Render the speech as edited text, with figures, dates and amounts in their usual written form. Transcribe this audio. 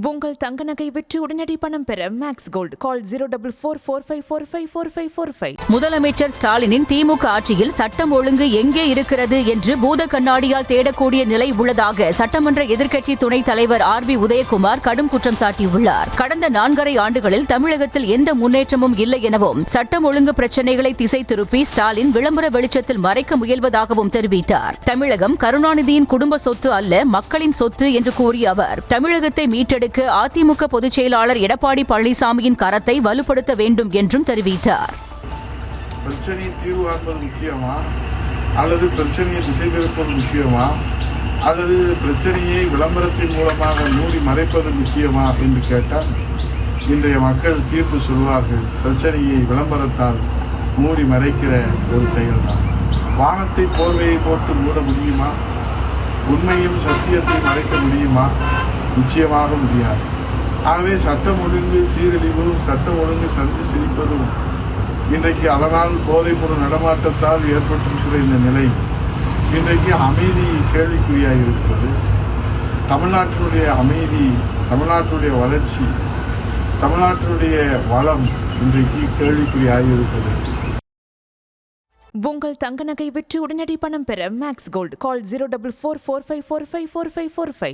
உங்கள் தங்க நகை விற்று உடனடி பணம் பெற மேக்ஸ் கோல்ட் கால் 04445454545. முதலமைச்சர் ஸ்டாலினின் திமுக ஆட்சியில் சட்டம் ஒழுங்கு எங்கே இருக்கிறது என்று பூத கண்ணாடியால் தேடக்கூடிய நிலை உள்ளதாக சட்டமன்ற எதிர்க்கட்சி துணைத் தலைவர் RB உதயகுமார் கடும் குற்றம் சாட்டியுள்ளார். கடந்த 4.5 ஆண்டுகளில் தமிழகத்தில் எந்த முன்னேற்றமும் இல்லை எனவும் சட்டம் ஒழுங்கு பிரச்சினைகளை திசை திருப்பி ஸ்டாலின் விளம்பர வெளிச்சத்தில் மறைக்க முயல்வதாகவும் தெரிவித்தார். தமிழகம் கருணாநிதியின் குடும்ப சொத்து அல்ல, மக்களின் சொத்து என்று கூறிய அவர் தமிழகத்தை மீட்டெடுக்க அதிமுக பொதுச் செயலாளர் எடப்பாடி பழனிசாமியின் கரத்தை வலுப்படுத்த வேண்டும் என்றும் தெரிவித்தார். பிரச்சனையை தீர்வு காண்பது முக்கியமா அல்லது பிரச்சனையை திசை திருப்பது முக்கியமா அல்லது பிரச்சனையை விளம்பரத்தின் மூலமாக மூடி மறைப்பது முக்கியமா என்று கேட்டால் இன்றைய மக்கள் தீர்ப்பு சொல்வார்கள். பிரச்சனையை விளம்பரத்தால் மூடி மறைக்கிற ஒரு செயல்தான். வானத்தை போர்வையை போட்டு மூட முடியுமா? உண்மையும் சத்தியத்தை மறைக்க முடியுமா? நிச்சயமாக முடியாது. ஆகவே சட்டம் ஒழுங்கு சீரழிவும் சட்டம் ஒழுங்கு சந்தி சிரிப்பதும் இன்றைக்கு அதனால் போதைப்பொருள் நடமாட்டத்தால் ஏற்பட்டிருக்கிற இந்த நிலை இன்றைக்கு அமைதி கேள்விக்குறியாக இருக்கிறது. தமிழ்நாட்டினுடைய அமைதி, தமிழ்நாட்டுடைய வளர்ச்சி, தமிழ்நாட்டினுடைய வளம் இன்றைக்கு கேள்விக்குறியாக இருக்கிறது. உங்கள் தங்க நகை விற்று உடனடி பணம் பெற மேக்ஸ் கோல்ட் கால் 04445454545.